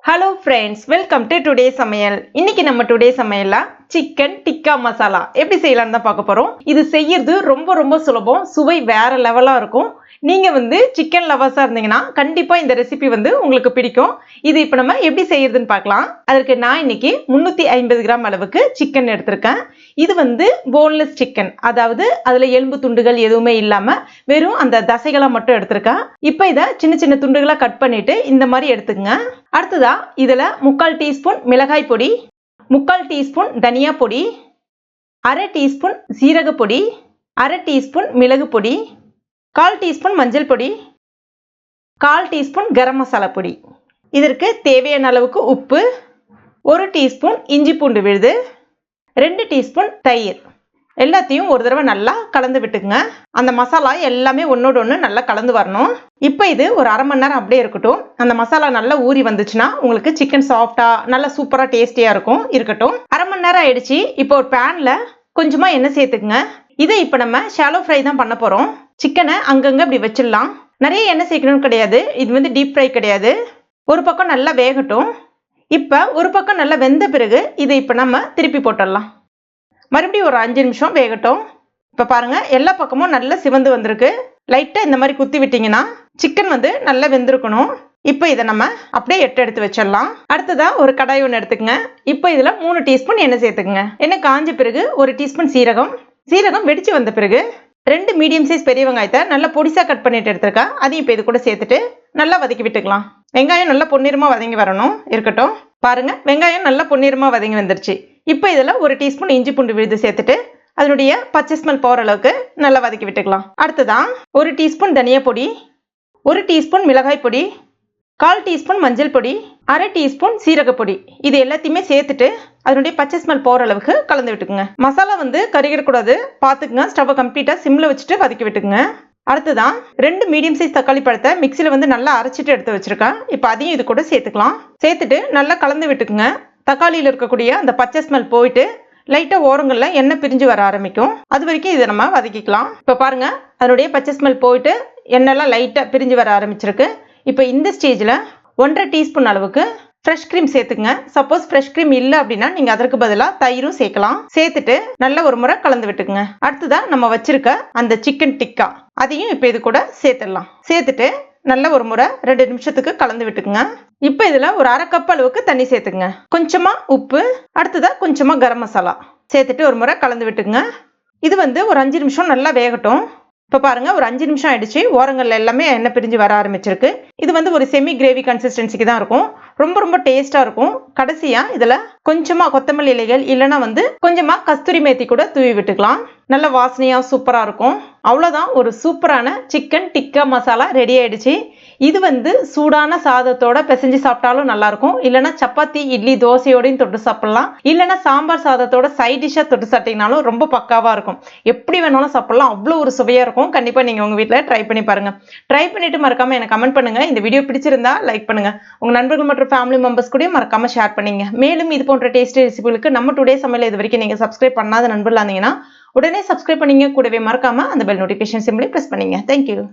Hello friends, welcome to today Samayal. இன்னைக்கு நம்ம today சமையல்ல சிக்கன் டிக்கா மசாலா எப்படி செய்யலாம்னு தான் பார்க்க போறோம். இது செய்யிறது ரொம்ப சுலபம். சுவை வேற லெவலா இருக்கும். நீங்க சிக்கன் லவர்ஸா இருந்தீங்கன்னா கண்டிப்பா இந்த ரெசிபி உங்களுக்கு பிடிக்கும். இது இப்போ நம்ம எப்படி செய்யறதுன்னு பார்க்கலாம். அதற்கு நான் இன்னைக்கு 350 கிராம் அளவுக்கு சிக்கன் எடுத்திருக்கேன். இது போன்லெஸ் சிக்கன். அதாவது அதுல எலும்பு துண்டுகள் எதுவுமே இல்லாம வெறும் அந்த தசைகளை மட்டும் எடுத்திருக்கேன். இப்போ இத சின்ன சின்ன துண்டுகளா கட் பண்ணிட்டு இந்த மாதிரி எடுத்துக்கங்க. அடுத்ததா இதுல 3/4 டீஸ்பூன் மிளகாய் பொடி, 3/4 டீஸ்பூன் தனியா பொடி, 1/2 டீஸ்பூன் சீரக பொடி, 1/2 டீஸ்பூன் மிளகு பொடி, 1/4 டீஸ்பூன் மஞ்சள் பொடி, 1/4 டீஸ்பூன் கரம் மசாலா பொடி. இதற்கு தேவையான அளவுக்கு உப்பு, 1 டீஸ்பூன் இஞ்சி பூண்டு விழுது, 2 டீஸ்பூன் தயிர். எல்லாத்தையும் ஒரு தடவை நல்லா கலந்து விட்டுக்குங்க. அந்த மசாலா எல்லாமே ஒன்னோட ஒன்று நல்லா கலந்து வரணும். இப்போ இது ஒரு அரை மணி நேரம் அப்படியே இருக்கட்டும். அந்த மசாலா நல்லா ஊறி வந்துச்சுன்னா உங்களுக்கு சிக்கன் சாஃப்டா நல்லா சூப்பரா டேஸ்டியா இருக்கட்டும். அரை மணி நேரம் ஆயிடுச்சு. இப்போ ஒரு பேன்ல கொஞ்சமா எண்ணெய் சேர்த்துக்குங்க. இதை இப்போ நம்ம ஷாலோ ஃப்ரை தான் பண்ண போறோம். சிக்கனை அங்கங்க இப்படி வச்சிடலாம். நிறைய எண்ணெய் சேர்க்கணும்னு கிடையாது. இது டீப் ஃப்ரை கிடையாது. ஒரு பக்கம் நல்லா வேகட்டும். இப்போ ஒரு பக்கம் நல்லா வெந்த பிறகு இதை இப்போ நம்ம திருப்பி போட்டுடலாம். மறுபடியும் ஒரு 5 நிமிஷம் வேகட்டும். இப்போ பாருங்க எல்லா பக்கமும் நல்லா சிவந்து வந்திருக்கு. லைட்டா இந்த மாதிரி குத்தி விட்டீங்கன்னா சிக்கன் நல்லா வெந்திருக்கணும். இப்போ இதை நம்ம அப்படியே எடுத்து வச்சிடலாம். அடுத்ததா ஒரு கடாய் ஒன்று எடுத்துக்கங்க. இப்போ இதுல 3 டீஸ்பூன் எண்ணெய் சேர்த்துக்குங்க. எண்ணெய் காஞ்ச பிறகு 1 டீஸ்பூன் சீரகம் வெடிச்சு வந்த பிறகு 2 மீடியம் சைஸ் பெரிய வெங்காயத்தை நல்லா பொடிசா கட் பண்ணிட்டு எடுத்துருக்கேன். அதையும் இப்போ இது கூட சேர்த்துட்டு நல்லா வதக்கி விட்டுக்கலாம். வெங்காயம் நல்லா பொன்னிறமா வதங்கி வரணும். இருக்கட்டும். பாருங்க வெங்காயம் நல்லா பொன்னிறமா வதங்கி வந்துருச்சு. இப்போ இதில் 1 டீஸ்பூன் இஞ்சி பூண்டு விழுது சேர்த்துட்டு அதனுடைய பச்சை ஸ்மெல் போகிற அளவுக்கு நல்லா வதக்கி விட்டுக்கலாம். அடுத்ததான் 1 டீஸ்பூன் தனியா பொடி, 1 டீஸ்பூன் மிளகாய் பொடி, 1/4 டீஸ்பூன் மஞ்சள் பொடி, 1/2 டீஸ்பூன் சீரக பொடி. இது எல்லாத்தையுமே சேர்த்துட்டு அதனுடைய பச்சை ஸ்மெல் போகிற அளவுக்கு கலந்து விட்டுக்குங்க. மசாலா கருகிடக்கூடாது பார்த்துக்குங்க. ஸ்டவ்வை கம்ப்ளீட்டாக சிம்மில் வச்சுட்டு வதக்கி விட்டுக்குங்க. அடுத்ததான் 2 மீடியம் சைஸ் தக்காளி பழத்தை மிக்சியில் நல்லா அரைச்சிட்டு எடுத்து வச்சிருக்கேன். இப்போ அதையும் இது கூட சேர்த்துக்கலாம். சேர்த்துட்டு நல்லா கலந்து விட்டுக்குங்க. தக்காளியில் இருக்கக்கூடிய அந்த பச்சை ஸ்மெல் போயிட்டு லைட்டா ஓரங்கள்ல எண்ணெய் பிரிஞ்சு வர ஆரம்பிக்கும். அது வரைக்கும் இதை நம்ம வதக்கிக்கலாம். இப்போ பாருங்க அதனுடைய பச்சை ஸ்மெல் போயிட்டு எண்ணெய்லாம் லைட்டா பிரிஞ்சு வர ஆரம்பிச்சிருக்கு. இப்போ இந்த ஸ்டேஜில் 1/2 டீஸ்பூன் அளவுக்கு ஃப்ரெஷ் க்ரீம் சேர்த்துக்குங்க. சப்போஸ் ஃப்ரெஷ் க்ரீம் இல்லை அப்படின்னா நீங்க அதற்கு பதிலாக தயிரும் சேர்க்கலாம். சேர்த்துட்டு நல்லா ஒரு முறை கலந்து விட்டுக்குங்க. அடுத்ததான் நம்ம வச்சிருக்க அந்த சிக்கன் டிக்கா அதையும் இப்போ இது கூட சேர்த்துடலாம். சேர்த்துட்டு நல்ல ஒரு முறை 2 நிமிஷத்துக்கு கலந்து விட்டுக்குங்க. இப்போ இதுல ஒரு 1/2 கப் அளவுக்கு தண்ணி சேர்த்துக்குங்க. கொஞ்சமா உப்பு, அடுத்ததா கொஞ்சமா கரம் மசாலா சேர்த்துட்டு ஒரு முறை கலந்து விட்டுக்குங்க. இது ஒரு 5 நிமிஷம் நல்லா வேகட்டும். இப்போ பாருங்க ஒரு 5 நிமிஷம் ஆயிடுச்சு. ஓரங்கள்ல எல்லாமே எண்ணெய் பிரிஞ்சு வர ஆரம்பிச்சிருக்கு. இது ஒரு செமி கிரேவி கன்சிஸ்டன்சிக்கு தான் இருக்கும். ரொம்ப டேஸ்டா இருக்கும். கடைசியா இதுல கொஞ்சமா கொத்தமல்லி இலைகள் இல்லைன்னா கொஞ்சமா கஸ்தூரி மேத்தி கூட தூவி விட்டுக்கலாம். நல்ல வாசனையா சூப்பரா இருக்கும். அவ்வளோதான், ஒரு சூப்பரான சிக்கன் டிக்கா மசாலா ரெடி ஆயிடுச்சு. இது சூடான சாதத்தோட பிசைஞ்சு சாப்பிட்டாலும் நல்லா இருக்கும். இல்லைன்னா சப்பாத்தி இட்லி தோசையோடையும் தொட்டு சாப்பிடலாம். இல்லைன்னா சாம்பார் சாதத்தோட சைட் டிஷ்ஷா தொட்டு சாப்பிட்டீங்கனாலும் ரொம்ப பக்காவா இருக்கும். எப்படி வேணாலும் சாப்பிடலாம். அவ்வளோ ஒரு சுவையா இருக்கும். கண்டிப்பா நீங்க உங்க வீட்டில் ட்ரை பண்ணி பாருங்க. ட்ரை பண்ணிட்டு மறக்காம எனக்கு கமெண்ட் பண்ணுங்க. இந்த வீடியோ பிடிச்சிருந்தா லைக் பண்ணுங்க. உங்க நண்பர்கள் மற்றும் ஃபேமிலி மெம்பர்ஸ் கூட மறக்காம ஷேர் பண்ணுங்க. மேலும் இது போன்ற டேஸ்டி ரெசிபிகளுக்கு நம்ம டுடே சமையல் இது வரைக்கும் நீங்க சப்ஸ்கிரைப் பண்ணாத நண்பர்களா இருந்தீங்கன்னா உடனே சப்ஸ்கிரைப் பண்ணீங்க. கூடவே மறக்காம அந்த பெல் நோட்டிஃபிகேஷன் சிம்பிளை பிரஸ் பண்ணீங்க. தேங்க்யூ.